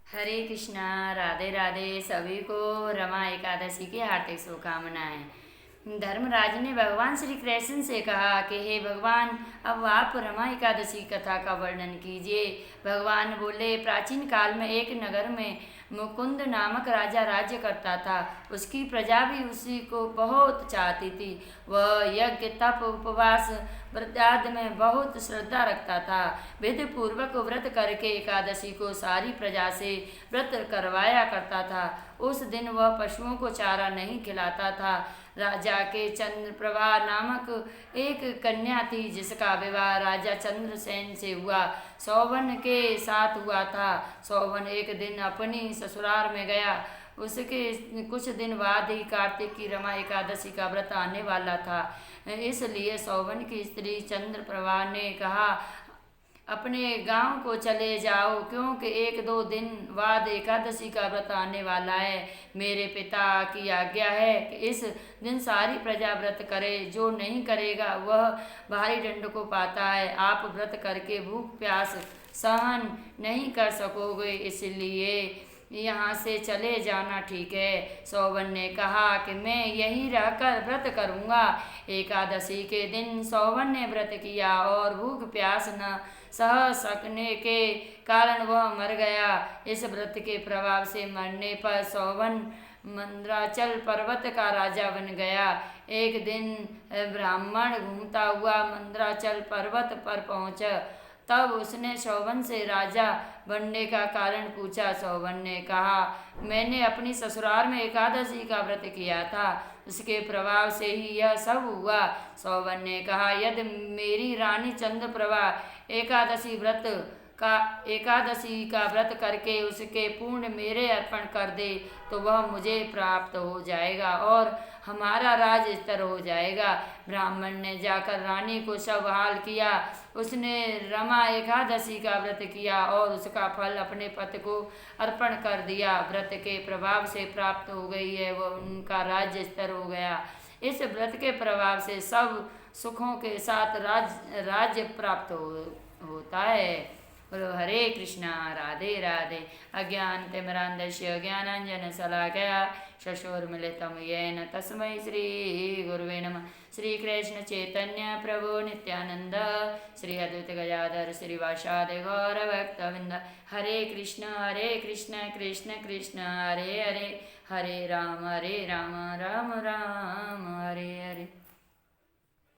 हरे कृष्णा। राधे राधे। सभी को रमा एकादशी की हार्दिक शुभकामनाएं। धर्मराज ने भगवान श्री कृष्ण से कहा कि हे भगवान, अब आप रमा एकादशी कथा का वर्णन कीजिए। भगवान बोले, प्राचीन काल में एक नगर में मुकुंद नामक राजा राज्य करता था। उसकी प्रजा भी उसी को बहुत चाहती थी। वह यज्ञ, तप, उपवास, व्रत में बहुत श्रद्धा रखता था। विधि पूर्वक व्रत करके एकादशी को सारी प्रजा से व्रत करवाया करता था। उस दिन वह पशुओं को चारा नहीं खिलाता था। राजा के चंद्रप्रभा नामक एक कन्या थी, जिसका विवाह राजा चंद्रसेन से हुआ। सौवन के साथ हुआ था। सौवन एक दिन अपनी ससुराल में गया। उसके कुछ दिन बाद ही कार्तिक की रमा एकादशी का व्रत आने वाला था। इसलिए सौवन की स्त्री चंद्रप्रभा ने कहा, अपने गांव को चले जाओ, क्योंकि एक दो दिन बाद एकादशी का व्रत आने वाला है। मेरे पिता की आज्ञा है कि इस दिन सारी प्रजा व्रत करे। जो नहीं करेगा वह भारी दंड को पाता है। आप व्रत करके भूख प्यास सहन नहीं कर सकोगे, इसलिए यहाँ से चले जाना ठीक है। सौवन ने कहा कि मैं यहीं रहकर व्रत करूँगा। एकादशी के दिन सौवन ने व्रत किया और भूख प्यास न सह सकने के कारण वह मर गया। इस व्रत के प्रभाव से मरने पर सौवन मंद्राचल पर्वत का राजा बन गया। एक दिन ब्राह्मण घूमता हुआ मंद्राचल पर्वत पर पहुंचा। तब उसने सौवन से राजा बनने का कारण पूछा। सौवन ने कहा, मैंने अपनी ससुराल में एकादशी का व्रत किया था, उसके प्रभाव से ही यह सब हुआ। सौवन ने कहा, यदि मेरी रानी चंद्रप्रभा एकादशी का व्रत करके उसके पुण्य मेरे अर्पण कर दे तो वह मुझे प्राप्त हो जाएगा और हमारा राज स्थिर हो जाएगा। ब्राह्मण ने जाकर रानी को सब हाल किया। उसने रमा एकादशी का व्रत किया और उसका फल अपने पति को अर्पण कर दिया। व्रत के प्रभाव से प्राप्त हो गई है वह उनका राज्य स्थिर हो गया। इस व्रत के प्रभाव से सब सुखों के साथ राज्य प्राप्त होता है। बोलो हरे कृष्णा। राधे राधे। अज्ञानतिमिरान्धस्य ज्ञानाञ्जनशलाकया चक्षुर्मिलितं येन तस्मै श्रीगुरुवे नमः। श्रीकृष्ण चैतन्य प्रभु नित्यानंद, श्री अद्वैत गदाधर श्रीवासादि गौरभक्तवृंद। हरे कृष्ण कृष्ण कृष्ण हरे हरे, हरे राम राम राम हरे हरे।